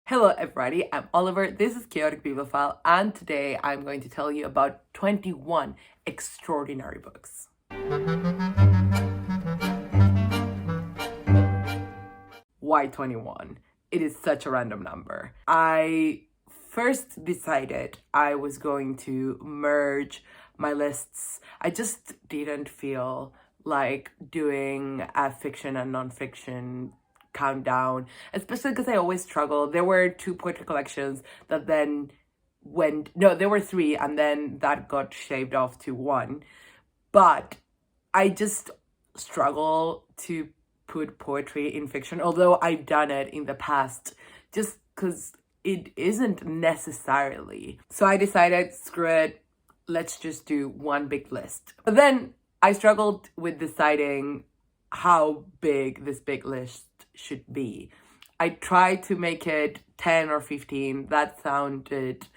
Hello everybody, I'm Oliver, this is Chaotic Bibliophile, and today I'm going to tell you about 21 extraordinary books. Why 21? It is such a random number. I first decided I was going to merge my lists. I just didn't feel like doing a fiction and non-fiction countdown, especially because I always struggle. There were 2 poetry collections that then there were 3 and then that got shaved off to 1. But I just struggle to put poetry in fiction, although I've done it in the past, just because it isn't necessarily. So I decided, screw it, let's just do one big list. But then I struggled with deciding how big this big list should be. I tried to make it 10 or 15. That sounded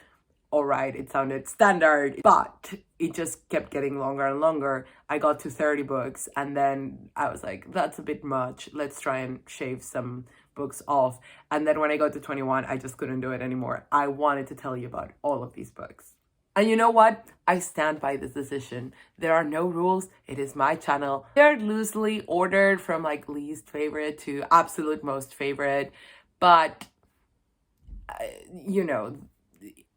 all right. It sounded standard, but it just kept getting longer and longer. I got to 30 books and then I was like, that's a bit much. Let's try and shave some books off. And then when I got to 21, I just couldn't do it anymore. I wanted to tell you about all of these books. And you know what? I stand by this decision. There are no rules. It is my channel. They're loosely ordered from like least favorite to absolute most favorite. But, you know,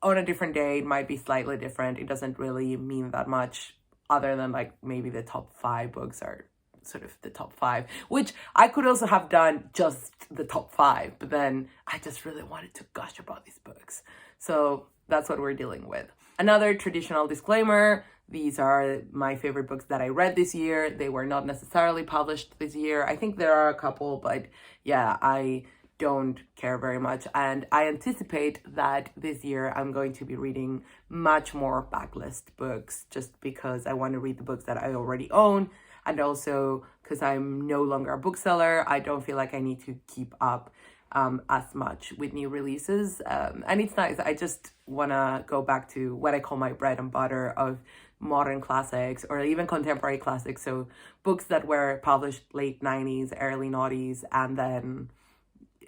on a different day, it might be slightly different. It doesn't really mean that much other than like maybe the top 5 books are sort of the top 5, which I could also have done just the top 5. But then I just really wanted to gush about these books. So that's what we're dealing with. Another traditional disclaimer, these are my favorite books that I read this year. They were not necessarily published this year. I think there are a couple, but yeah, I don't care very much. And I anticipate that this year I'm going to be reading much more backlist books just because I want to read the books that I already own. And also because I'm no longer a bookseller, I don't feel like I need to keep up as much with new releases. And it's nice. I just want to go back to what I call my bread and butter of modern classics or even contemporary classics. So books that were published late 90s, early 90s, and then,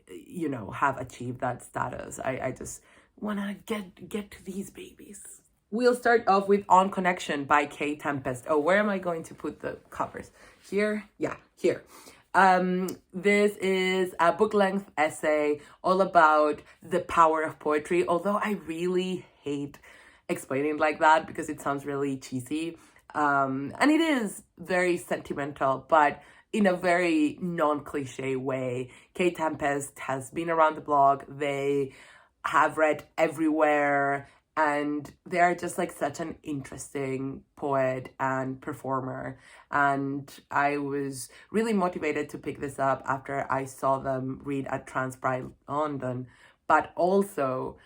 you know, have achieved that status. I just want to get to these babies. We'll start off with On Connection by Kae Tempest. Oh, where am I going to put the covers? Here? Yeah, here. This is a book-length essay all about the power of poetry, although I really hate explaining it like that because it sounds really cheesy. And it is very sentimental, but in a very non-cliche way. Kae Tempest has been around the block. They have read everywhere. And they are just like such an interesting poet and performer. And I was really motivated to pick this up after I saw them read at Transpride London, but also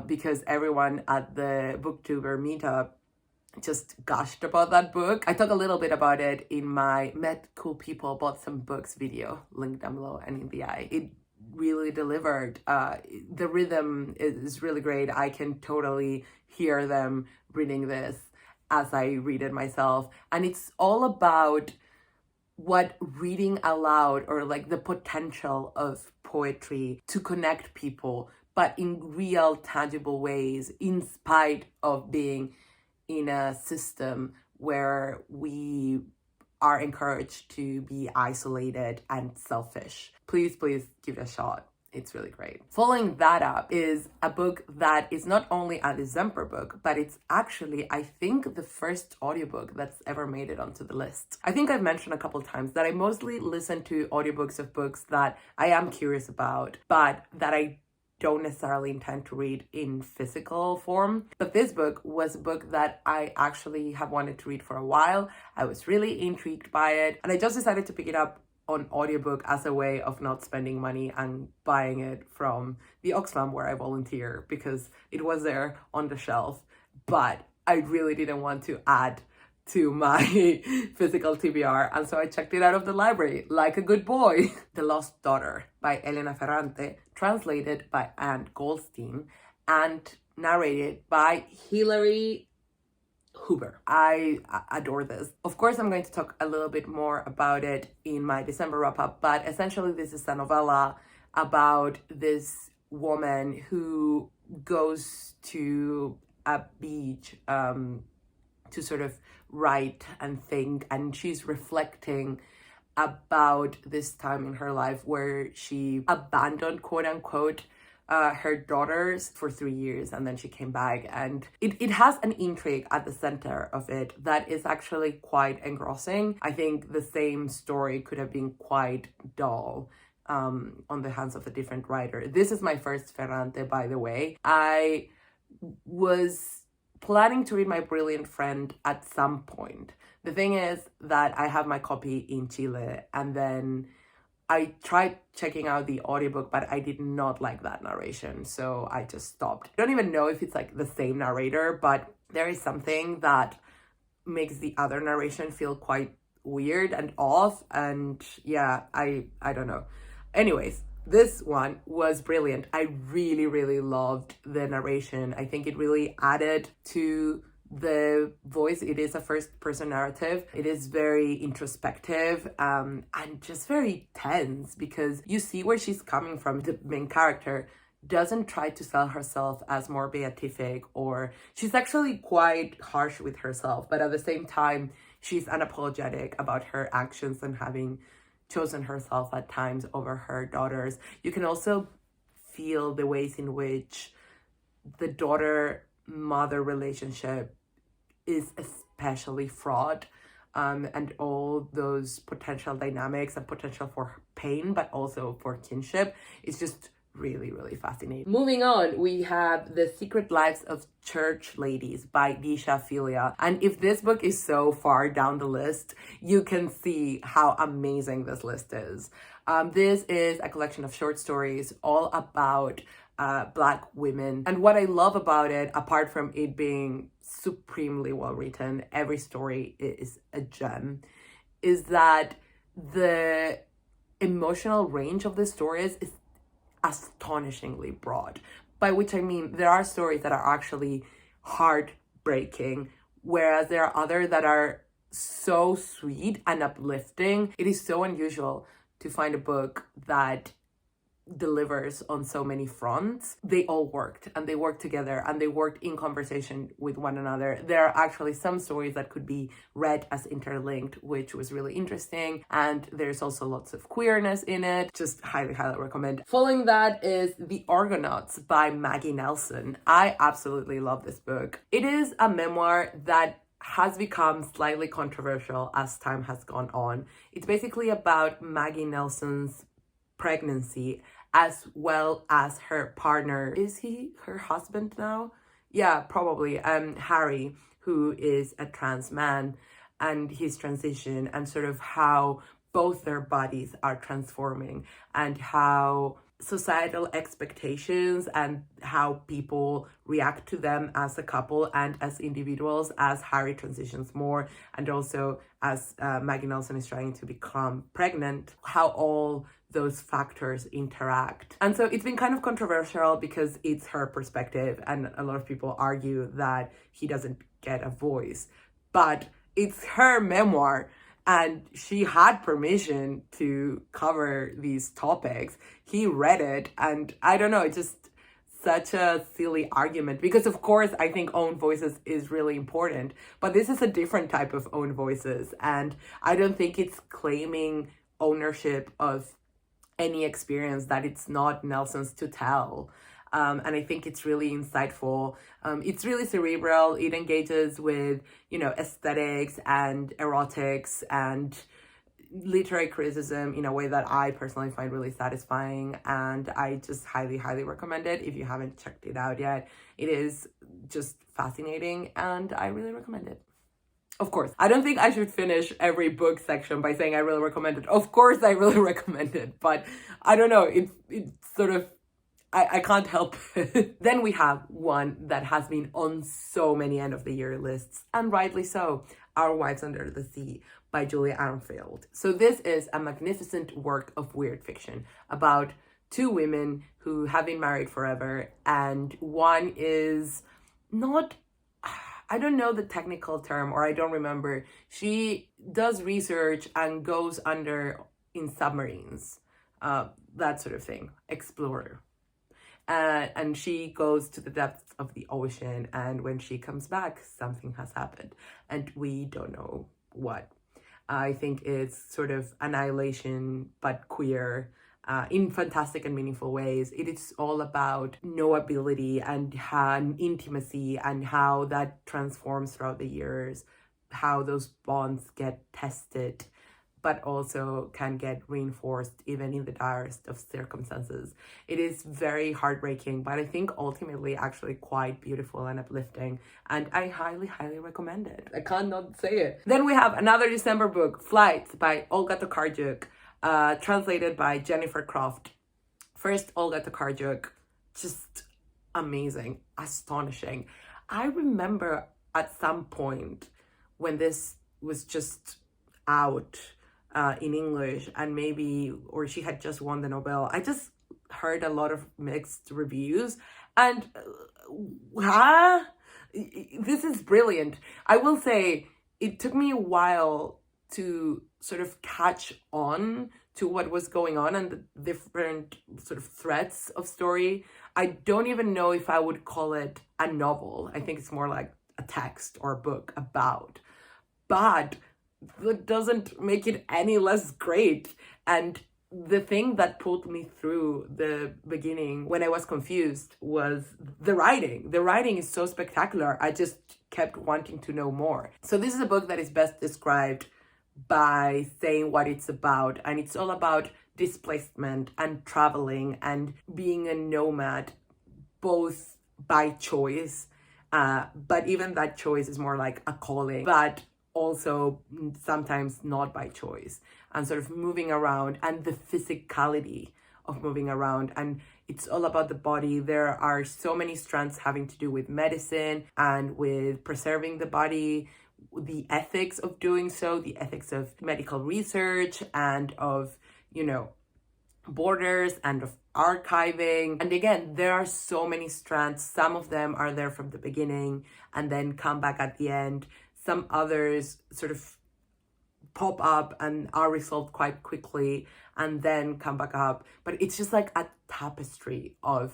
because everyone at the booktuber meetup just gushed about that book. I talk a little bit about it in my Met Cool People Bought Some Books video, link down below and in the eye. It really delivered. The rhythm is really great. I can totally hear them reading this as I read it myself. And it's all about what reading aloud or like the potential of poetry to connect people, but in real tangible ways, in spite of being in a system where we are encouraged to be isolated and selfish. Please give it a shot. It's really great. Following that up is a book that is not only a December book, but it's actually, I think, the first audiobook that's ever made it onto the list. I think I've mentioned a couple times that I mostly listen to audiobooks of books that I am curious about, but that I don't necessarily intend to read in physical form. But this book was a book that I actually have wanted to read for a while. I was really intrigued by it, and I just decided to pick it up on audiobook as a way of not spending money and buying it from the Oxfam where I volunteer because it was there on the shelf, but I really didn't want to add to my physical TBR, and so I checked it out of the library like a good boy. The Lost Daughter by Elena Ferrante, translated by Ann Goldstein and narrated by Hilary Hoover. I adore this. Of course, I'm going to talk a little bit more about it in my December wrap-up, but essentially this is a novella about this woman who goes to a beach to sort of write and think, and she's reflecting about this time in her life where she abandoned, quote unquote, her daughters for 3 years, and then she came back, and it has an intrigue at the center of it that is actually quite engrossing. I think the same story could have been quite dull on the hands of a different writer. This is my first Ferrante, by the way. I was planning to read My Brilliant Friend at some point. The thing is that I have my copy in Chile, and then I tried checking out the audiobook, but I did not like that narration, so I just stopped. I don't even know if it's like the same narrator, but there is something that makes the other narration feel quite weird and off, and yeah, I don't know. Anyways, this one was brilliant. I really, really loved the narration. I think it really added to the voice. It is a first-person narrative. It is very introspective and just very tense, because you see where she's coming from. The main character doesn't try to sell herself as more beatific, or she's actually quite harsh with herself, but at the same time, she's unapologetic about her actions and having chosen herself at times over her daughters. You can also feel the ways in which the daughter-mother relationship is especially fraught, and all those potential dynamics and potential for pain, but also for kinship. It's just really, really fascinating. Moving on, we have The Secret Lives of Church Ladies by Deesha Philyaw. And if this book is so far down the list, you can see how amazing this list is. This is a collection of short stories all about Black women. And what I love about it, apart from it being supremely well written, every story is a gem, is that the emotional range of the stories is astonishingly broad. By which I mean, there are stories that are actually heartbreaking, whereas there are others that are so sweet and uplifting. It is so unusual to find a book that delivers on so many fronts. They all worked, and they worked together, and they worked in conversation with one another. There are actually some stories that could be read as interlinked, which was really interesting, and there's also lots of queerness in it. Just highly, highly recommend. Following that is The Argonauts by Maggie Nelson. I absolutely love this book. It is a memoir that has become slightly controversial as time has gone on. It's basically about Maggie Nelson's pregnancy, as well as her partner. Is he her husband now? Yeah, probably. Harry, who is a trans man, and his transition, and sort of how both their bodies are transforming, and how societal expectations and how people react to them as a couple and as individuals as Harry transitions more, and also as Maggie Nelson is trying to become pregnant, how all those factors interact. And so it's been kind of controversial because it's her perspective, and a lot of people argue that he doesn't get a voice, but it's her memoir, and she had permission to cover these topics. He read it, and I don't know, it's just such a silly argument, because of course I think own voices is really important, but this is a different type of own voices, and I don't think it's claiming ownership of any experience that it's not Nelson's to tell. And I think it's really insightful. It's really cerebral. It engages with, aesthetics and erotics and literary criticism in a way that I personally find really satisfying. And I just highly, highly recommend it if you haven't checked it out yet. It is just fascinating, and I really recommend it. Of course, I don't think I should finish every book section by saying I really recommend it. Of course, I really recommend it, but I don't know, it's sort of, I can't help it. Then we have one that has been on so many end of the year lists, and rightly so, Our Wives Under the Sea by Julia Armfield. So this is a magnificent work of weird fiction about two women who have been married forever, and one is not, I don't know the technical term, or I don't remember. She does research and goes under in submarines, that sort of thing, explorer. And she goes to the depths of the ocean, and when she comes back, something has happened, and we don't know what. I think it's sort of annihilation, but queer, in fantastic and meaningful ways. It is all about knowability and intimacy, and how that transforms throughout the years, how those bonds get tested, but also can get reinforced even in the direst of circumstances. It is very heartbreaking, but I think ultimately actually quite beautiful and uplifting, and I highly, highly recommend it. I can't not say it. Then we have another December book, Flights by Olga Tokarczuc, translated by Jennifer Croft. First, Olga Tokarczuc, just amazing, astonishing. I remember at some point when this was just out in English, and or she had just won the Nobel, I just heard a lot of mixed reviews, and this is brilliant. I will say it took me a while to sort of catch on to what was going on and the different sort of threads of story. I don't even know if I would call it a novel. I think it's more like a text or a book about, but that doesn't make it any less great. And the thing that pulled me through the beginning when I was confused was the writing. The writing is so spectacular. I just kept wanting to know more. So this is a book that is best described by saying what it's about. And it's all about displacement and traveling and being a nomad, both by choice, but even that choice is more like a calling, but also sometimes not by choice, and sort of moving around and the physicality of moving around. And it's all about the body. There are so many strands having to do with medicine and with preserving the body, the ethics of doing so, the ethics of medical research and of, borders and of archiving. And again, there are so many strands. Some of them are there from the beginning and then come back at the end. Some others sort of pop up and are resolved quite quickly and then come back up. But it's just like a tapestry of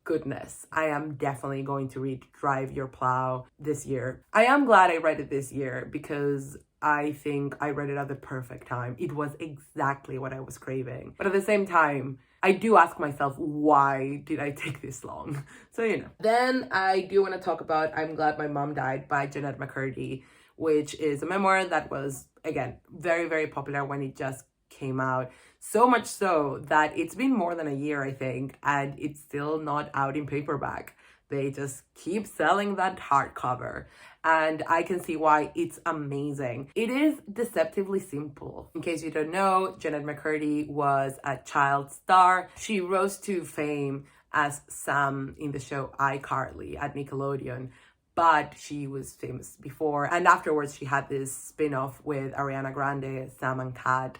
goodness. I am definitely going to read Drive Your Plow this year. I am glad I read it this year because I think I read it at the perfect time. It was exactly what I was craving. But at the same time, I do ask myself, why did I take this long? So, Then I do want to talk about I'm Glad My Mom Died by Jeanette Mccurdy, which is a memoir that was, again, very, very popular when it just came out. So much so that it's been more than a year, I think, and it's still not out in paperback. They just keep selling that hardcover. And I can see why. It's amazing. It is deceptively simple. In case you don't know, Jeanette Mccurdy was a child star. She rose to fame as Sam in the show iCarly at Nickelodeon, but she was famous before. And afterwards, she had this spin-off with Ariana Grande, Sam and Cat.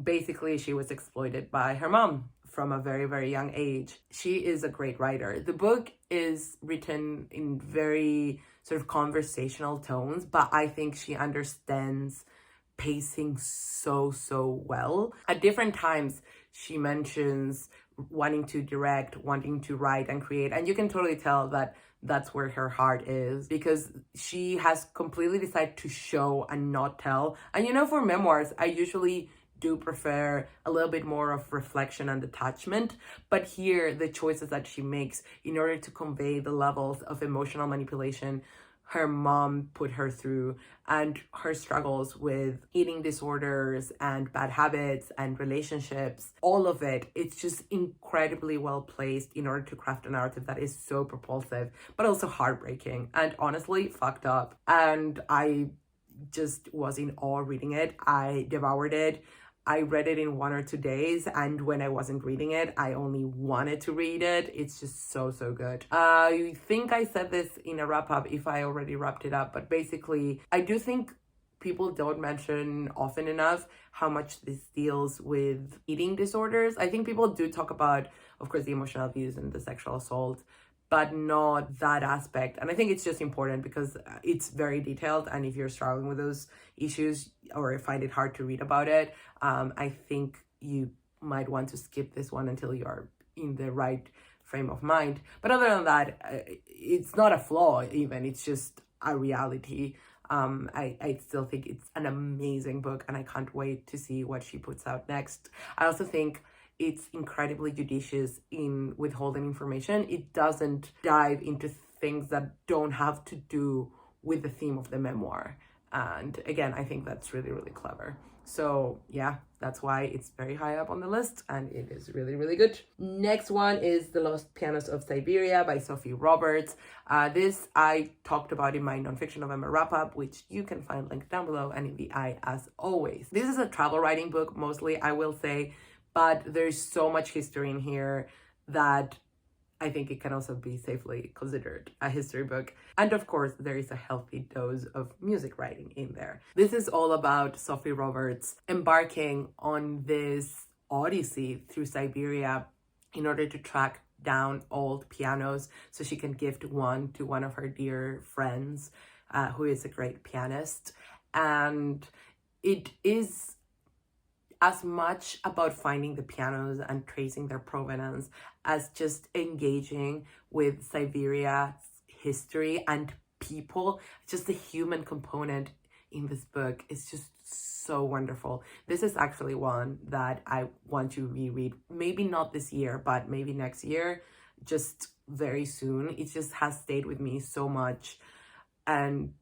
Basically, she was exploited by her mom from a very, very young age. She is a great writer. The book is written in very sort of conversational tones, but I think she understands pacing so well. At different times, she mentions wanting to direct, wanting to write and create, and you can totally tell that that's where her heart is, because she has completely decided to show and not tell. And for memoirs, I usually do prefer a little bit more of reflection and detachment, but here the choices that she makes in order to convey the levels of emotional manipulation her mom put her through, and her struggles with eating disorders and bad habits and relationships, all of it, it's just incredibly well placed in order to craft a narrative that is so propulsive, but also heartbreaking and honestly fucked up. And I just was in awe reading it. I devoured it. I read it in 1 or 2 days, and when I wasn't reading it, I only wanted to read it. It's just so good. I think I said this in a wrap-up if I already wrapped it up, but basically, I do think people don't mention often enough how much this deals with eating disorders. I think people do talk about, of course, the emotional abuse and the sexual assault, but not that aspect. And I think it's just important because it's very detailed. And if you're struggling with those issues or find it hard to read about it, I think you might want to skip this one until you're in the right frame of mind. But other than that, it's not a flaw even, it's just a reality. I still think it's an amazing book, and I can't wait to see what she puts out next. I also think it's incredibly judicious in withholding information. It doesn't dive into things that don't have to do with the theme of the memoir. And again, I think that's really, really clever. So yeah, that's why it's very high up on the list, and it is really, really good. Next one is The Lost Pianos of Siberia by Sophie Roberts. This I talked about in my Nonfiction November wrap-up, which you can find linked down below and in the eye as always. This is a travel writing book mostly, I will say, but there's so much history in here that I think it can also be safely considered a history book. And of course, there is a healthy dose of music writing in there. This is all about Sophie Roberts embarking on this odyssey through Siberia in order to track down old pianos so she can gift one to one of her dear friends, who is a great pianist. And it is as much about finding the pianos and tracing their provenance as just engaging with Siberia's history and people. Just the human component in this book is just so wonderful. This is actually one that I want to reread. Maybe not this year, but maybe next year, just very soon. It just has stayed with me so much, and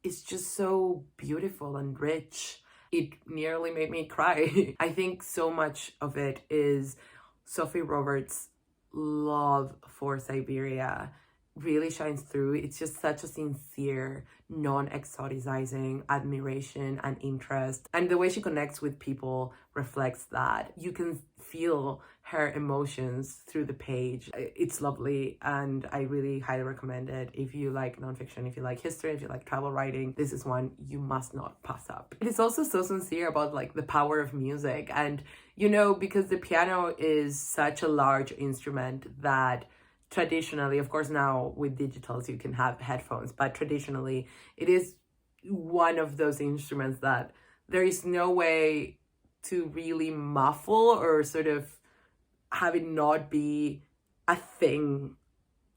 it's just so beautiful and rich. It nearly made me cry. I think so much of it is Sophie Roberts' love for Siberia really shines through. It's just such a sincere, non-exoticizing admiration and interest. And the way she connects with people reflects that. You can feel her emotions through the page. It's lovely, and I really highly recommend it. If you like nonfiction, if you like history, if you like travel writing, this is one you must not pass up. It is also so sincere about like the power of music, and you know, because the piano is such a large instrument that traditionally, of course now with digitals you can have headphones, but traditionally it is one of those instruments that there is no way to really muffle or sort of have it not be a thing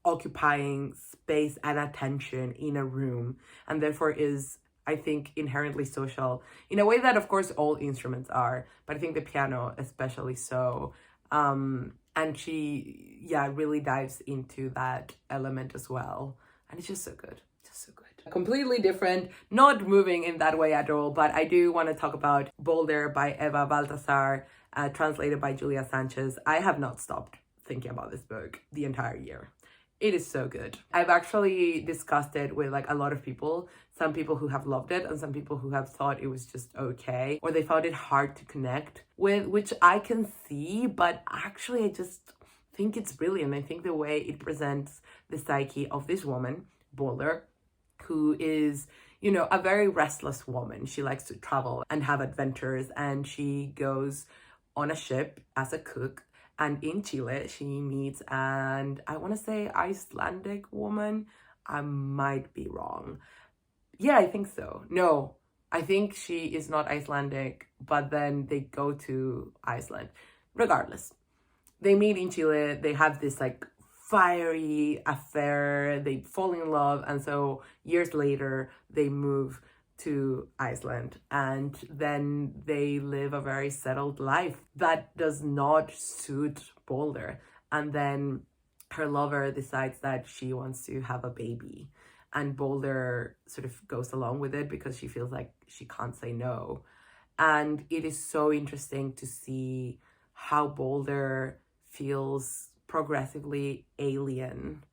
occupying space and attention in a room, and therefore is, I think, inherently social in a way that of course all instruments are, but I think the piano especially so. And she, yeah, really dives into that element as well. And it's just so good, just so good. Completely different, not moving in that way at all, but I do want to talk about Boulder by Eva Baltasar, translated by Julia Sanchez. I have not stopped thinking about this book the entire year. It is so good. I've actually discussed it with like a lot of people, some people who have loved it and some people who have thought it was just okay, or they found it hard to connect with, which I can see, but actually I just think it's brilliant. I think the way it presents the psyche of this woman, Boulder, who is, you know, a very restless woman. She likes to travel and have adventures, and she goes on a ship as a cook. And in Chile, she meets an, I want to say, Icelandic woman. I might be wrong. Yeah, I think so. No, I think she is not Icelandic, but then they go to Iceland. Regardless, they meet in Chile. They have this like fiery affair. They fall in love. And so years later, they move to Iceland, and then they live a very settled life that does not suit Boulder. And then her lover decides that she wants to have a baby, and Boulder sort of goes along with it because she feels like she can't say no. And it is so interesting to see how Boulder feels progressively alien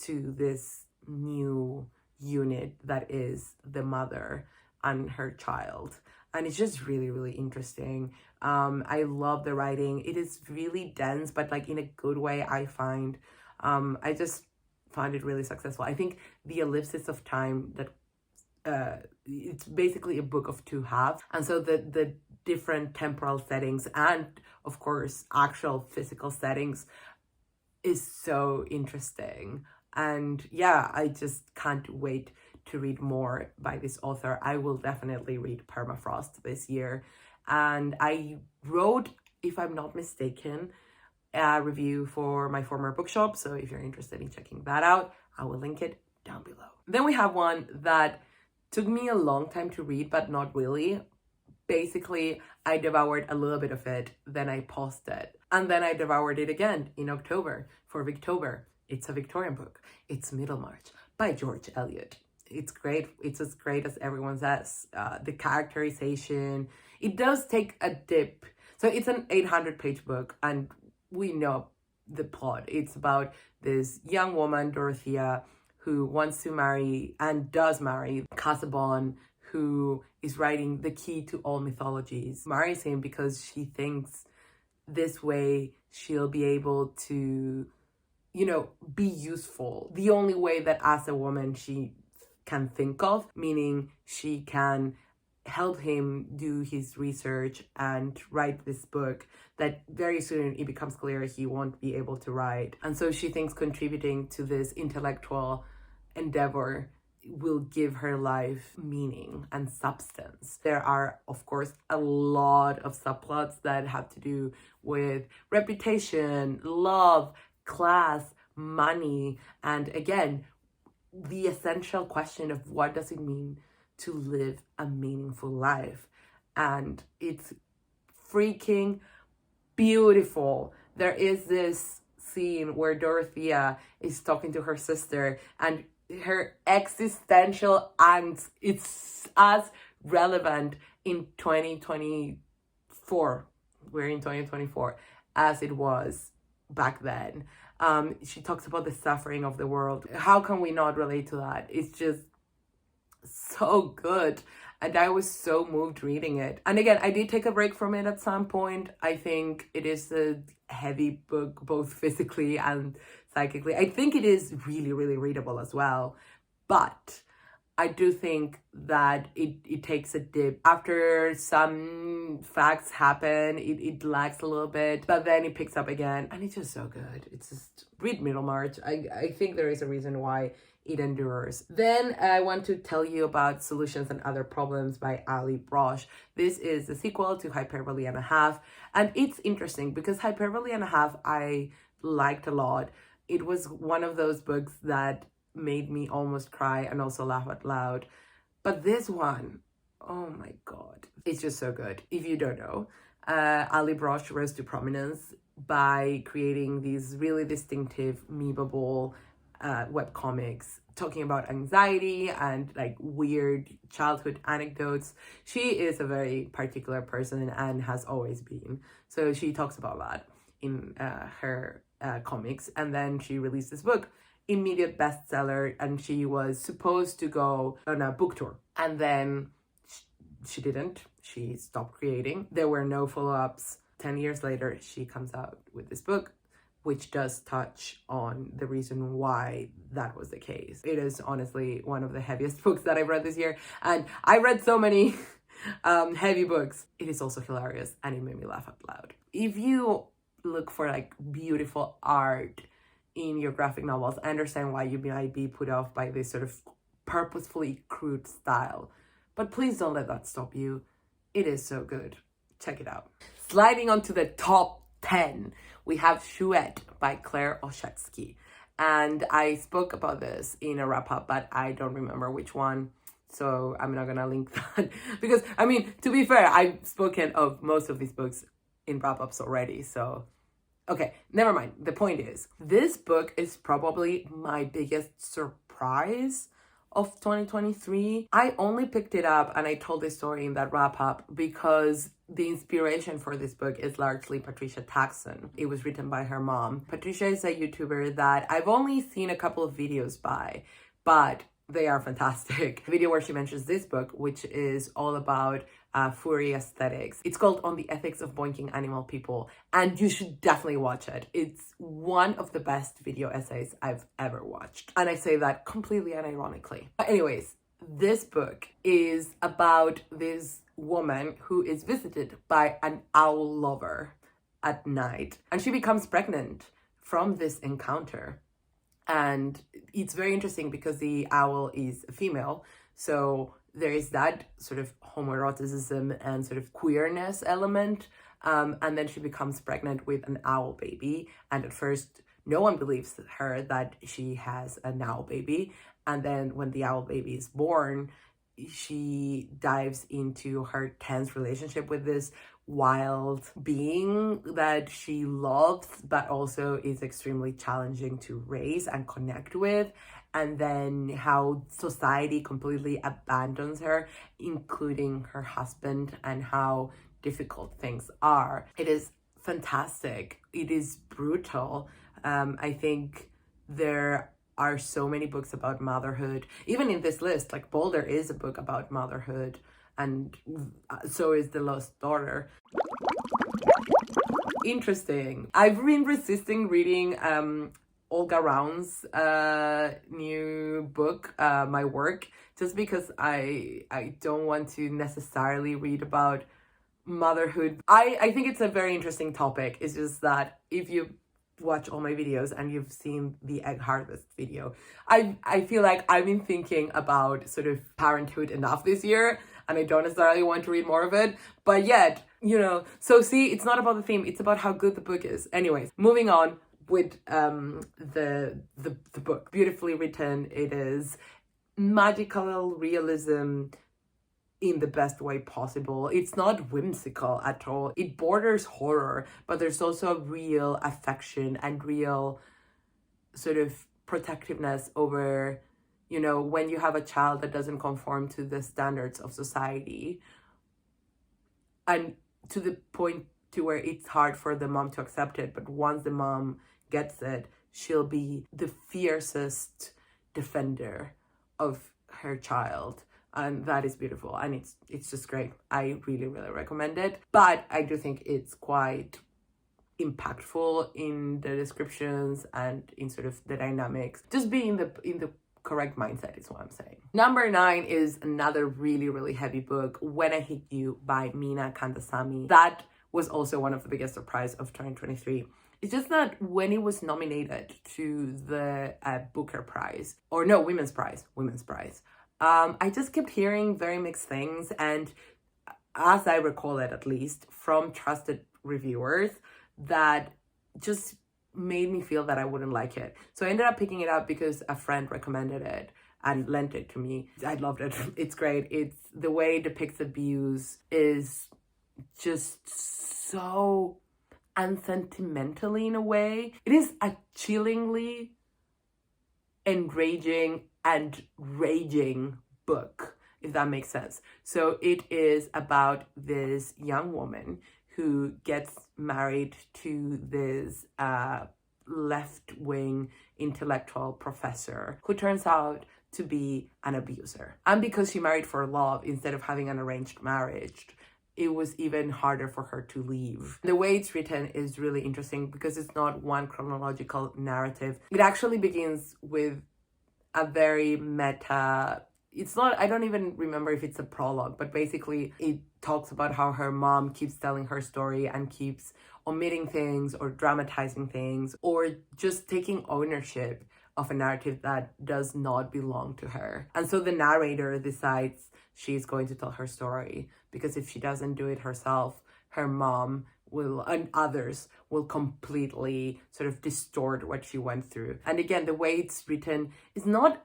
to this new unit that is the mother and her child. And it's just really, really interesting. I love the writing. It is really dense, but like in a good way, I find. I just found it really successful. I think the ellipsis of time that it's basically a book of two halves. And so the different temporal settings and of course actual physical settings is so interesting. And yeah, I just can't wait to read more by this author. I will definitely read Permafrost this year. And I wrote, if I'm not mistaken, a review for my former bookshop. So if you're interested in checking that out, I will link it down below. Then we have one that took me a long time to read, but not really. Basically, I devoured a little bit of it, then I paused it. And then I devoured it again in October for Victober. It's a Victorian book. It's Middlemarch by George Eliot. It's great. It's as great as everyone says. The characterization, it does take a dip. So it's an 800-page book, and we know the plot. It's about this young woman, Dorothea, who wants to marry and does marry Casaubon, who is writing the key to all mythologies. Marries him because she thinks this way she'll be able to, you know, be useful. The only way that as a woman she can think of, meaning she can help him do his research and write this book that very soon it becomes clear he won't be able to write. And so she thinks contributing to this intellectual endeavor will give her life meaning and substance. There are, of course, a lot of subplots that have to do with reputation, love, class, money, and again, the essential question of what does it mean to live a meaningful life. And it's freaking beautiful. There is this scene where Dorothea is talking to her sister, and her existential angst, it's as relevant in 2024, we're in 2024, as it was back then. She talks about the suffering of the world. How can we not relate to that? It's just so good. And I was so moved reading it. And again, I did take a break from it at some point. I think it is a heavy book, both physically and psychically. I think it is really, really readable as well. But I do think that it takes a dip. After some facts happen, it lags a little bit, but then it picks up again. And it's just so good. It's just, read Middlemarch. I think there is a reason why it endures. Then I want to tell you about Solutions and Other Problems by Allie Brosh. This is the sequel to Hyperbole and a Half. And it's interesting because Hyperbole and a Half I liked a lot. It was one of those books that made me almost cry and also laugh out loud. But this one, oh my God, it's just so good. If you don't know, Allie Brosh rose to prominence by creating these really distinctive, memeable webcomics talking about anxiety and like weird childhood anecdotes. She is a very particular person and has always been. So she talks about that in her comics. And then she released this book, immediate bestseller, and she was supposed to go on a book tour. And then she didn't. She stopped creating. There were no follow-ups. 10 years later, she comes out with this book, which does touch on the reason why that was the case. It is honestly one of the heaviest books that I've read this year. And I read so many heavy books. It is also hilarious and it made me laugh out loud. If you look for like beautiful art in your graphic novels, I understand why you might be put off by this sort of purposefully crude style. But please don't let that stop you. It is so good. Check it out. Sliding onto the top 10, we have Chouette by Claire Oshetsky. And I spoke about this in a wrap-up, but I don't remember which one. So I'm not gonna link that. Because, I mean, to be fair, I've spoken of most of these books in wrap-ups already. So, okay, never mind. The point is, this book is probably my biggest surprise of 2023. I only picked it up, and I told this story in that wrap-up, because the inspiration for this book is largely Patricia Taxon. It was written by her mom. Patricia is a YouTuber that I've only seen a couple of videos by, but they are fantastic. The video where she mentions this book, which is all about furry aesthetics. It's called On the Ethics of Boinking Animal People, and you should definitely watch it. It's one of the best video essays I've ever watched. And I say that completely unironically. But anyways, this book is about this woman who is visited by an owl lover at night, and she becomes pregnant from this encounter. And it's very interesting because the owl is a female, so there is that sort of homoeroticism and sort of queerness element And then she becomes pregnant with an owl baby. And at first, no one believes her that she has an owl baby. And then when the owl baby is born, she dives into her tense relationship with this wild being that she loves, but also is extremely challenging to raise and connect with. And then how society completely abandons her, including her husband, and how difficult things are. It is fantastic. It is brutal. I think there are so many books about motherhood. Even in this list, like Boulder is a book about motherhood, and so is The Lost Daughter. Interesting. I've been resisting reading Olga Round's new book, My Work, just because I don't want to necessarily read about motherhood. I think it's a very interesting topic. It's just that if you watch all my videos and you've seen the egg harvest video, I feel like I've been thinking about sort of parenthood enough this year, and I don't necessarily want to read more of it, but yet, you know, so see, it's not about the theme, it's about how good the book is. Anyways, moving on with the book. Beautifully written. It is magical realism in the best way possible. It's not whimsical at all. It borders horror, but there's also real affection and real sort of protectiveness over, you know, when you have a child that doesn't conform to the standards of society, and to the point to where it's hard for the mom to accept it. But once the mom gets it, she'll be the fiercest defender of her child. And that is beautiful, and it's just great. I really recommend it. But I do think it's quite impactful in the descriptions and in sort of the dynamics. Just be in the correct mindset is what I'm saying. Number 9 is another really heavy book, When I Hit You by Meena Kandasami. That was also one of the biggest surprise of 2023. It's just that when it was nominated to the Booker Prize, or no, Women's Prize, I just kept hearing very mixed things, and as I recall it, at least from trusted reviewers, that just made me feel that I wouldn't like it. So I ended up picking it up because a friend recommended it and lent it to me. I loved it. It's great. It's the way it depicts abuse is just so unsentimentally in a way. It is a chillingly enraging and raging book, if that makes sense. So it is about this young woman who gets married to this left-wing intellectual professor who turns out to be an abuser. And because she married for love instead of having an arranged marriage, it was even harder for her to leave. The way it's written is really interesting because it's not one chronological narrative. It actually begins with a very meta, it's not, I don't even remember if it's a prologue, but basically it talks about how her mom keeps telling her story and keeps omitting things or dramatizing things or just taking ownership of a narrative that does not belong to her. And so the narrator decides she's going to tell her story, because if she doesn't do it herself, her mom will, and others will completely sort of distort what she went through. And again, the way it's written is not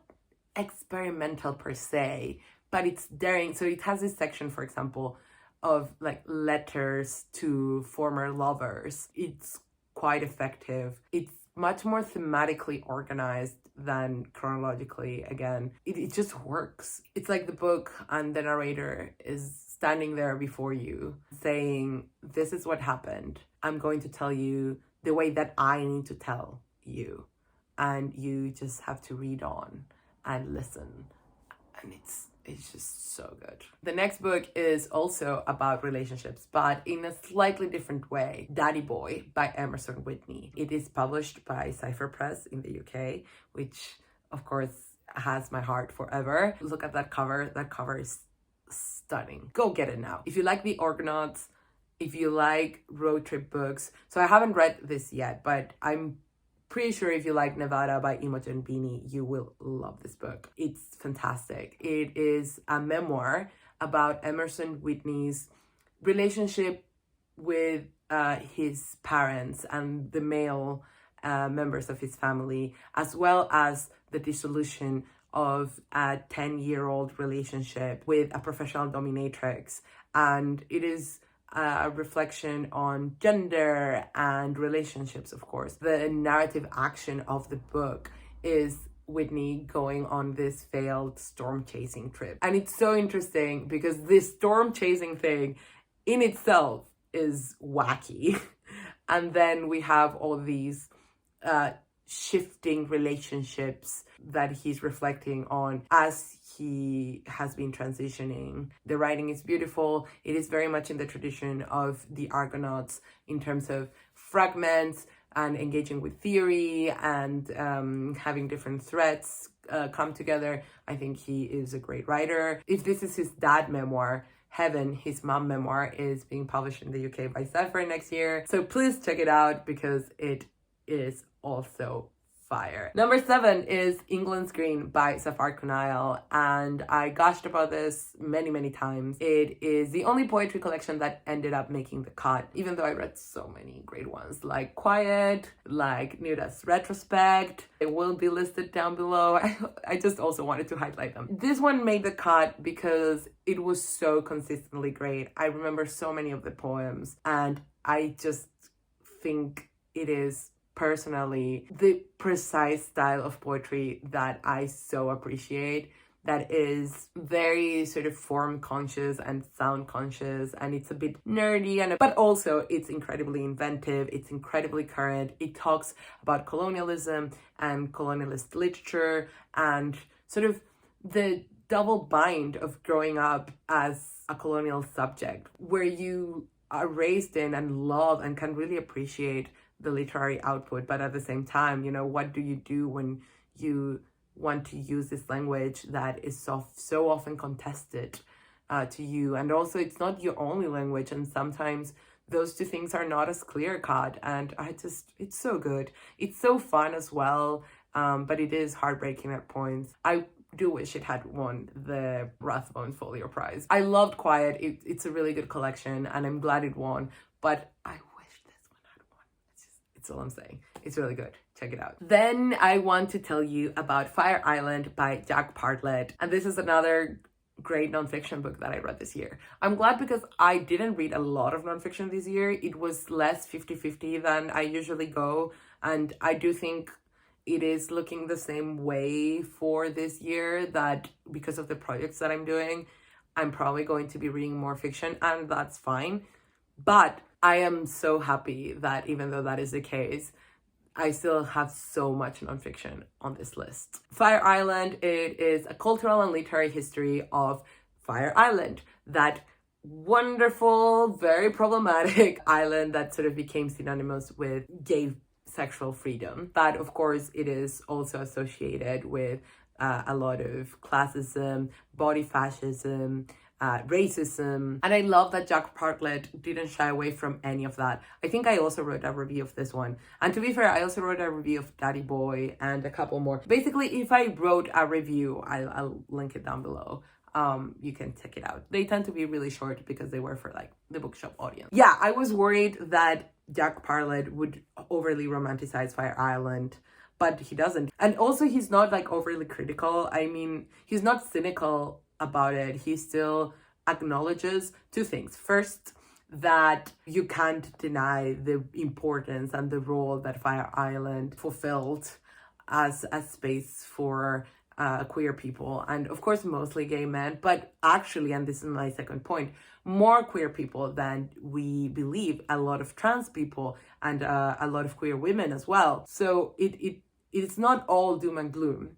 experimental per se, but it's daring. So it has this section, for example, of like letters to former lovers. It's quite effective. It's much more thematically organized than chronologically. Again, it just works. It's like the book and the narrator is standing there before you saying, this is what happened. I'm going to tell you the way that I need to tell you. And you just have to read on and listen. And it's just so good. The next book is also about relationships, but in a slightly different way. Daddy Boy by Emerson Whitney. It is published by Zaffar Press in the UK, which of course has my heart forever. Look at that cover. That cover is stunning. Go get it now. If you like the Argonauts, if you like road trip books. So I haven't read this yet, but I'm pretty sure if you like Nevada by Imogen Bini, you will love this book. It's fantastic. It is a memoir about Emerson Whitney's relationship with his parents and the male members of his family, as well as the dissolution of a 10-year-old relationship with a professional dominatrix. And it is a reflection on gender and relationships, of course. The narrative action of the book is Whitney going on this failed storm chasing trip. And it's so interesting because this storm chasing thing in itself is wacky. And then we have all these shifting relationships that he's reflecting on as he has been transitioning. The writing is beautiful. It is very much in the tradition of the Argonauts in terms of fragments and engaging with theory and having different threads come together. I think he is a great writer. If this is his dad memoir, Heaven, his mom memoir, is being published in the UK by Zaffar next year. So please check it out because it is also fire. Number 7 is England's Green by Zaffar Kunial, and I gushed about this many times. It is the only poetry collection that ended up making the cut, even though I read so many great ones like Quiet, like Nuda's Retrospect. It will be listed down below. I just also wanted to highlight them. This one made the cut because it was so consistently great. I remember so many of the poems, and I just think it is personally the precise style of poetry that I so appreciate, that is very sort of form conscious and sound conscious, and it's a bit nerdy, but also it's incredibly inventive, it's incredibly current. It talks about colonialism and colonialist literature and sort of the double bind of growing up as a colonial subject, where you are raised in and love and can really appreciate the literary output, but at the same time, you know, what do you do when you want to use this language that is so often contested to you? And also, it's not your only language, and sometimes those two things are not as clear cut. And it's so good. It's so fun as well, but it is heartbreaking at points. I do wish it had won the Rathbone Folio Prize. I loved Quiet. It's a really good collection, and I'm glad it won, but I wish this one had won. It's all I'm saying. It's really good. Check it out. Then I want to tell you about Fire Island by Jack Bartlett, and this is another great nonfiction book that I read this year. I'm glad because I didn't read a lot of nonfiction this year. It was less 50-50 than I usually go, and I do think it is looking the same way for this year, that because of the projects that I'm doing, I'm probably going to be reading more fiction, and that's fine. But I am so happy that even though that is the case, I still have so much nonfiction on this list. Fire Island, it is a cultural and literary history of Fire Island, that wonderful, very problematic island that sort of became synonymous with gay sexual freedom. But of course, it is also associated with a lot of classism, body fascism, racism. And I love that Jack Bartlett didn't shy away from any of that. I think I also wrote a review of this one. And to be fair, I also wrote a review of Daddy Boy and a couple more. Basically, if I wrote a review, I'll link it down below. You can check it out. They tend to be really short because they were for like the bookshop audience. Yeah, I was worried that Jack Bartlett would overly romanticize Fire Island, but he doesn't. And also, he's not like overly critical. I mean, he's not cynical about it. He still acknowledges two things. First, that you can't deny the importance and the role that Fire Island fulfilled as a space for queer people, and of course mostly gay men, but actually, and this is my second point, more queer people than we believe, a lot of trans people and a lot of queer women as well. So it's not all doom and gloom,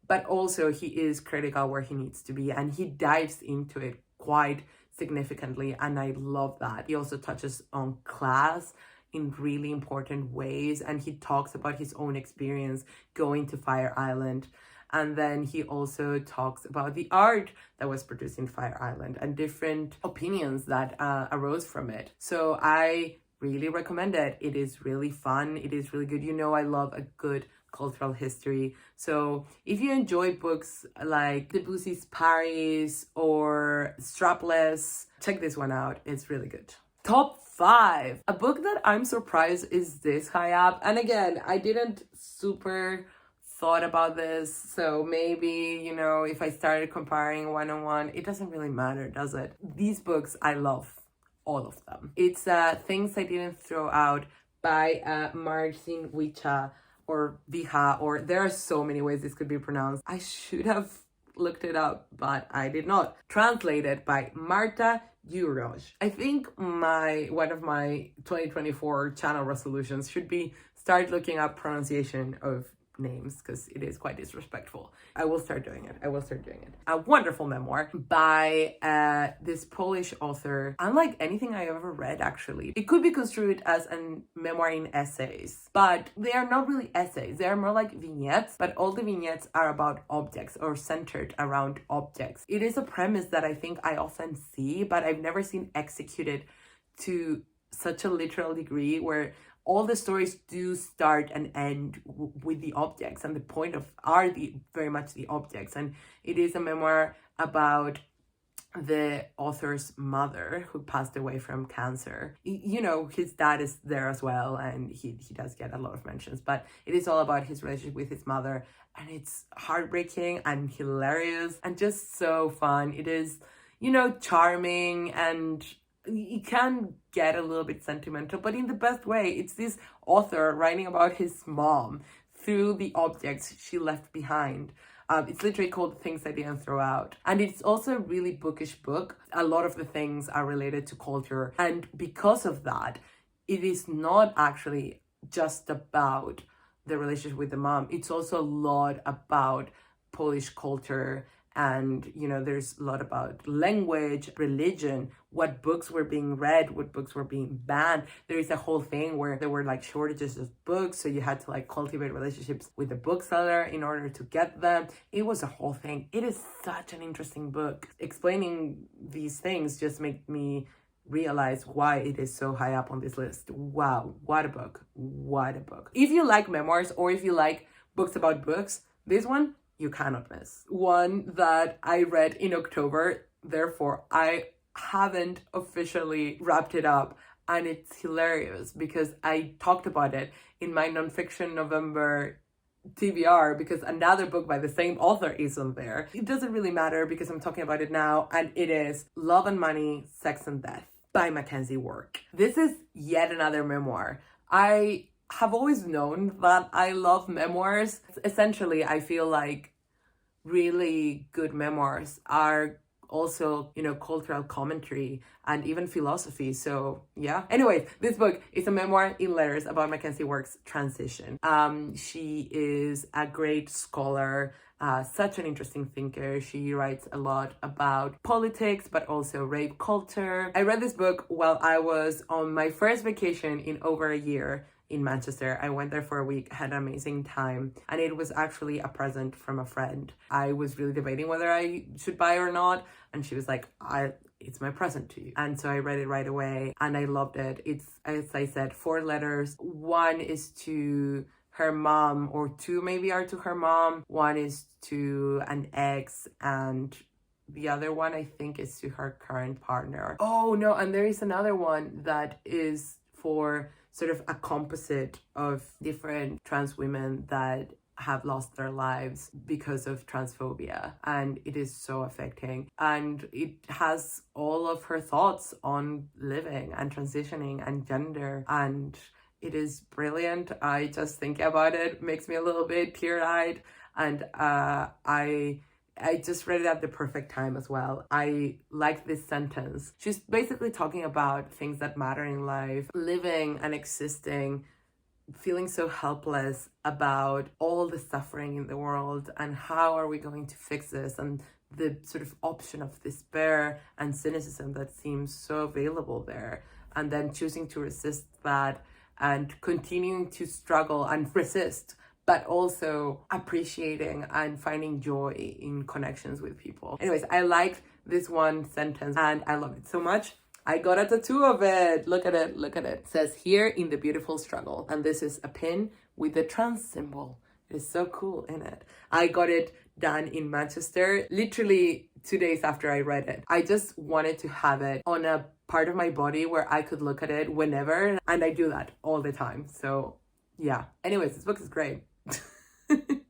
but also he is critical where he needs to be, and he dives into it quite significantly, and I love that. He also touches on class in really important ways, and he talks about his own experience going to Fire Island. And then he also talks about the art that was produced in Fire Island and different opinions that arose from it. So I really recommend it. It is really fun. It is really good. You know, I love a good cultural history. So if you enjoy books like Debussy's Paris or Strapless, check this one out. It's really good. Top 5. A book that I'm surprised is this high up. And again, I didn't super thought about this, so maybe, you know, if I started comparing one-on-one, it doesn't really matter, does it? These books, I love all of them. It's Things I Didn't Throw Out by Marcin Wicha, or Wicha, or there are so many ways this could be pronounced. I should have looked it up, but I did not. Translated by Marta Dziurosz. I think one of my 2024 channel resolutions should be start looking up pronunciation of names, because it is quite disrespectful. I will start doing it. A wonderful memoir by this Polish author. Unlike anything I ever read, actually. It could be construed as a memoir in essays, but they are not really essays. They are more like vignettes, but all the vignettes are about objects or centered around objects. It is a premise that I think I often see, but I've never seen executed to such a literal degree, where all the stories do start and end with the objects, and the point of very much the objects. And it is a memoir about the author's mother, who passed away from cancer. You know, his dad is there as well, and he does get a lot of mentions, but it is all about his relationship with his mother, and it's heartbreaking and hilarious and just so fun. It is, you know, charming, and it can get a little bit sentimental, but in the best way. It's this author writing about his mom through the objects she left behind. It's literally called Things I Didn't Throw Out. And it's also a really bookish book. A lot of the things are related to culture. And because of that, it is not actually just about the relationship with the mom. It's also a lot about Polish culture. And, you know, there's a lot about language, religion, what books were being read, what books were being banned. There is a whole thing where there were like shortages of books, so you had to like cultivate relationships with the bookseller in order to get them. It was a whole thing. It is such an interesting book. Explaining these things just make me realize why it is so high up on this list. Wow, what a book. What a book. If you like memoirs, or if you like books about books, this one you cannot miss. One that I read in October, therefore I haven't officially wrapped it up, and it's hilarious because I talked about it in my nonfiction November TBR, because another book by the same author is on there. It doesn't really matter because I'm talking about it now, and it is Love and Money, Sex and Death by Mackenzie Work. This is yet another memoir. I have always known that I love memoirs. Essentially, I feel like really good memoirs are also, you know, cultural commentary and even philosophy. So yeah. Anyways, this book is a memoir in letters about Mackenzie Work's transition. She is a great scholar, such an interesting thinker. She writes a lot about politics, but also rape culture. I read this book while I was on my first vacation in over a year in Manchester. I went there for a week, had an amazing time, and it was actually a present from a friend. I was really debating whether I should buy or not, and she was like, it's my present to you. And so I read it right away, and I loved it. It's, as I said, 4 letters. One is to her mom, or 2 maybe are to her mom. One is to an ex, and the other one I think is to her current partner. Oh no, and there is another one that is for sort of a composite of different trans women that have lost their lives because of transphobia, and it is so affecting, and it has all of her thoughts on living and transitioning and gender, and it is brilliant. I just think about it makes me a little bit teary-eyed, and I just read it at the perfect time as well. I like this sentence. She's basically talking about things that matter in life, living and existing, feeling so helpless about all the suffering in the world, and how are we going to fix this, and the sort of option of despair and cynicism that seems so available there, and then choosing to resist that and continuing to struggle and resist, but also appreciating and finding joy in connections with people. Anyways, I liked this one sentence and I loved it so much. I got a tattoo of it. Look at it, look at it. It says, "Here in the beautiful struggle." And this is a pin with the trans symbol. It is so cool in it. I got it done in Manchester, literally 2 days after I read it. I just wanted to have it on a part of my body where I could look at it whenever, and I do that all the time. So yeah. Anyways, this book is great.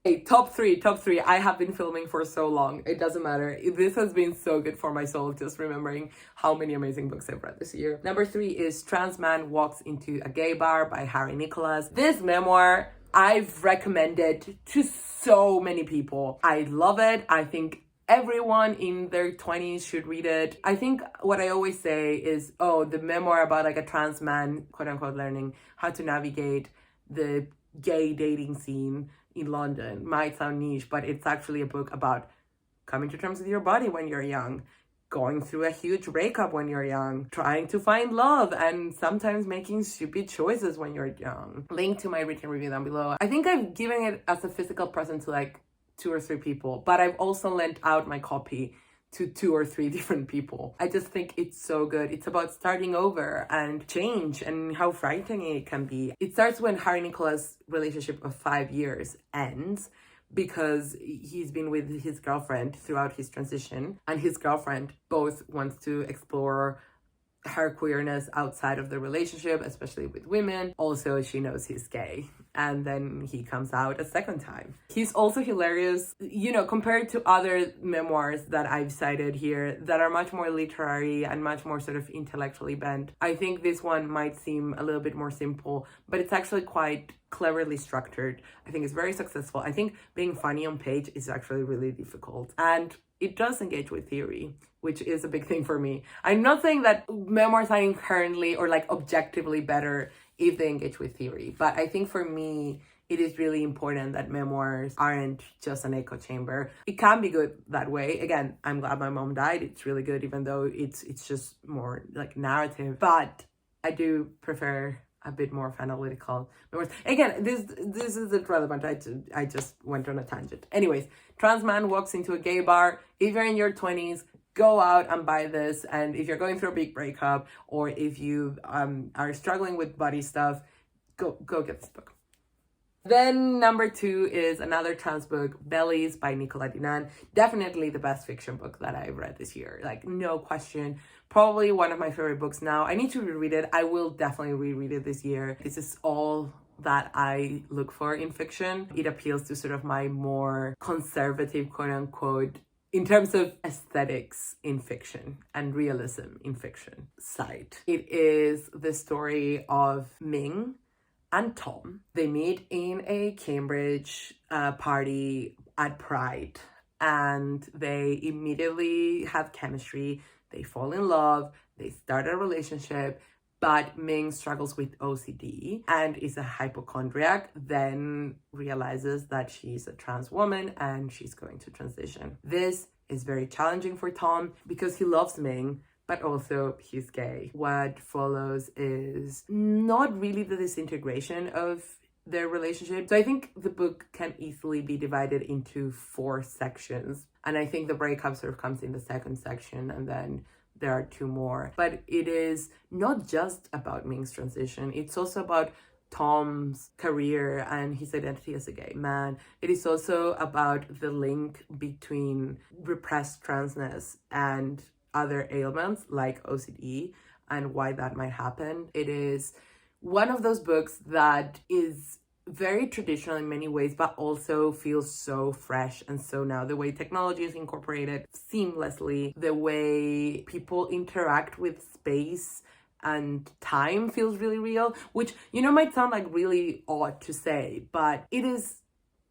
Hey, top three. I have been filming for so long. It doesn't matter. This has been so good for my soul, just remembering how many amazing books I've read this year. Number 3 is Trans Man Walks into a Gay Bar by Harry Nicholas. This memoir I've recommended to so many people. I love it. I think everyone in their 20s should read it. I think what I always say is, the memoir about like a trans man, quote unquote, learning how to navigate the gay dating scene in London might sound niche, but it's actually a book about coming to terms with your body when you're young, going through a huge breakup when you're young, trying to find love, and sometimes making stupid choices when you're young. Link to my written review down below. I think I've given it as a physical present to like 2 or 3 people, but I've also lent out my copy to 2 or 3 different people. I just think it's so good. It's about starting over and change and how frightening it can be. It starts when Harry Nicholas' relationship of 5 years ends because he's been with his girlfriend throughout his transition, and his girlfriend both wants to explore her queerness outside of the relationship, especially with women. Also, she knows he's gay, and then he comes out a second time. He's also hilarious, compared to other memoirs that I've cited here that are much more literary and much more sort of intellectually bent. I think this one might seem a little bit more simple, but it's actually quite cleverly structured. I think it's very successful. I think being funny on page is actually really difficult, and it does engage with theory, which is a big thing for me. I'm not saying that memoirs are inherently or like objectively better if they engage with theory, but I think for me, it is really important that memoirs aren't just an echo chamber. It can be good that way. Again, I'm glad my mom died. It's really good, even though it's just more like narrative. But I do prefer a bit more analytical memoirs. Again, this isn't relevant. I just went on a tangent. Anyways, Trans Man Walks into a Gay Bar. If you're in your 20s, go out and buy this. And if you're going through a big breakup, or if you are struggling with body stuff, go get this book. Then number 2 is another trans book, Bellies by Nicola Dinan. Definitely the best fiction book that I've read this year, like no question. Probably one of my favorite books now. I need to reread it. I will definitely reread it this year. This is all that I look for in fiction. It appeals to sort of my more conservative, quote unquote, in terms of aesthetics in fiction and realism in fiction side. It is the story of Ming and Tom. They meet in a Cambridge party at Pride, and they immediately have chemistry. They fall in love, they start a relationship, but Ming struggles with OCD and is a hypochondriac, then realizes that she's a trans woman and she's going to transition. This is very challenging for Tom because he loves Ming, but also he's gay. What follows is not really the disintegration of their relationship. So I think the book can easily be divided into 4 sections. And I think the breakup sort of comes in the second section, and then there are 2 more. But it is not just about Ming's transition. It's also about Tom's career and his identity as a gay man. It is also about the link between repressed transness and other ailments like OCD and why that might happen. It is one of those books that is very traditional in many ways, but also feels so fresh and so now. The way technology is incorporated seamlessly, the way people interact with space and time feels really real, which, might sound like really odd to say, but it is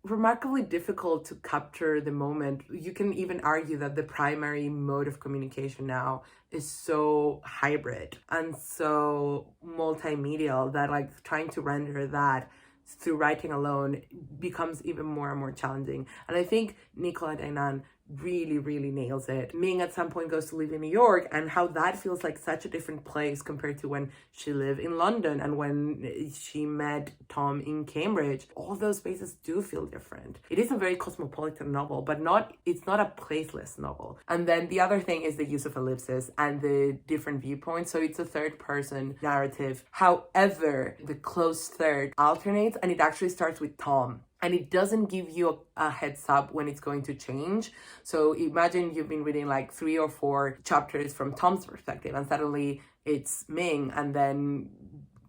remarkably difficult to capture the moment. You can even argue that the primary mode of communication now is so hybrid and so multimedia that like trying to render that through writing alone becomes even more and more challenging. And I think Nicola Dinan really nails it. Ming at some point goes to live in New York, and how that feels like such a different place compared to when she lived in London and when she met Tom in Cambridge. All those spaces do feel different. It is a very cosmopolitan novel, but it's not a placeless novel. And then the other thing is the use of ellipsis and the different viewpoints. So it's a third person narrative. However, the close third alternates, and it actually starts with Tom. and it doesn't give you a heads up when it's going to change. So imagine you've been reading like 3 or 4 chapters from Tom's perspective, and suddenly it's Ming, and then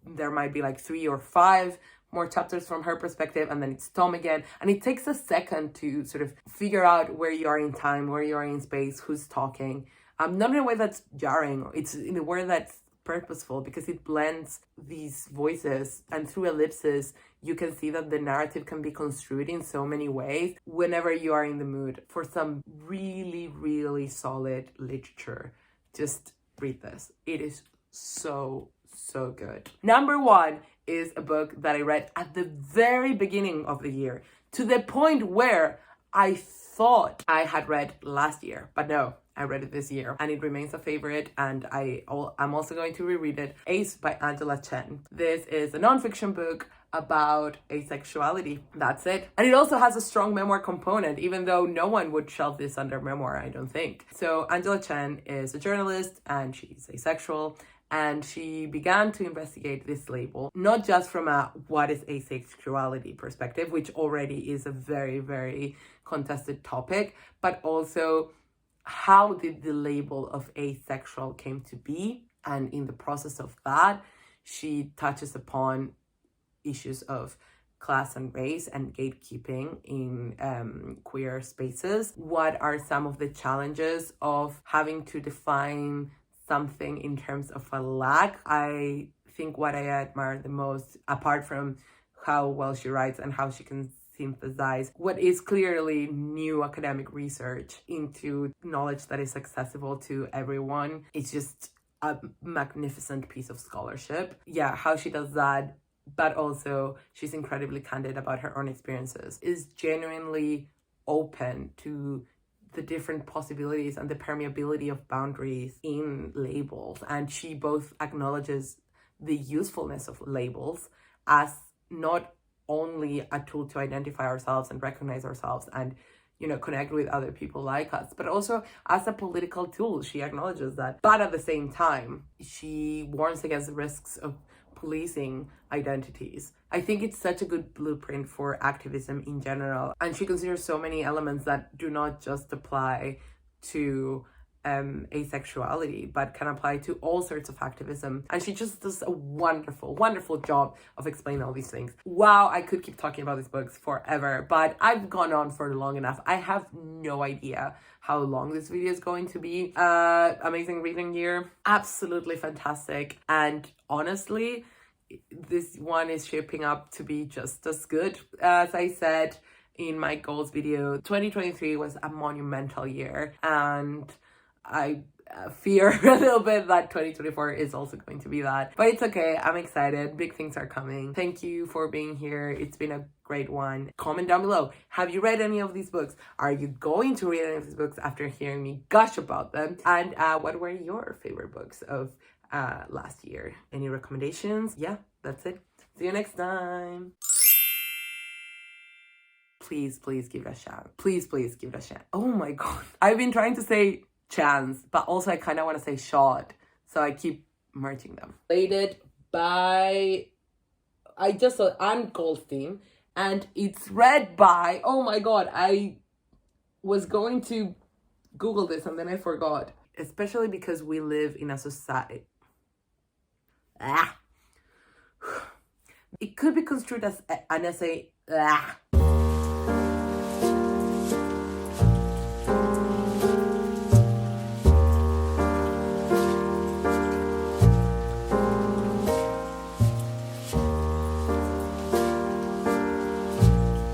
there might be like 3 or 5 more chapters from her perspective, and then it's Tom again. And it takes a second to sort of figure out where you are in time, where you are in space, who's talking. Not in a way that's jarring, it's in a way that's purposeful, because it blends these voices, and through ellipses you can see that the narrative can be construed in so many ways. Whenever you are in the mood for some really, really solid literature, just read this. It is so good. Number 1 is a book that I read at the very beginning of the year, to the point where I thought I had read last year, but no, I read it this year, and it remains a favorite, and I'm also going to reread it. Ace by Angela Chen. This is a nonfiction book about asexuality. That's it. And it also has a strong memoir component, even though no one would shelve this under memoir, I don't think. So Angela Chen is a journalist, and she's asexual, and she began to investigate this label, not just from a what is asexuality perspective, which already is a very, very contested topic, but also how did the label of asexual came to be. And in the process of that, she touches upon issues of class and race and gatekeeping in queer spaces. What are some of the challenges of having to define something in terms of a lack? I think what I admire the most, apart from how well she writes and how she can synthesize what is clearly new academic research into knowledge that is accessible to everyone, it's just a magnificent piece of scholarship. Yeah, how she does that, but also she's incredibly candid about her own experiences, is genuinely open to the different possibilities and the permeability of boundaries in labels. And she both acknowledges the usefulness of labels as not only a tool to identify ourselves and recognize ourselves and, you know, connect with other people like us, but also as a political tool. She acknowledges that. But at the same time, she warns against the risks of policing identities. I think it's such a good blueprint for activism in general. And she considers so many elements that do not just apply to asexuality, but can apply to all sorts of activism. And she just does a wonderful job of explaining all these things. Wow, I could keep talking about these books forever, but I've gone on for long enough. I have no idea how long this video is going to be. Amazing reading year, absolutely fantastic. And honestly, this one is shaping up to be just as good. As I said in my goals video, 2023 was a monumental year, and I fear a little bit that 2024 is also going to be that. But it's okay, I'm excited. Big things are coming. Thank you for being here. It's been a great one. Comment down below. Have you read any of these books? Are you going to read any of these books after hearing me gush about them? And what were your favorite books of last year? Any recommendations? Yeah, that's it. See you next time. Please give it a shot. Please give it a shot. Oh my god. I've been trying to say chance, but also I kind of want to say shot, so I keep merging them. Rated by, I just saw Ann Goldstein, and it's read by, oh my god, I was going to Google this and then I forgot. Especially because we live in a society. It could be construed as an essay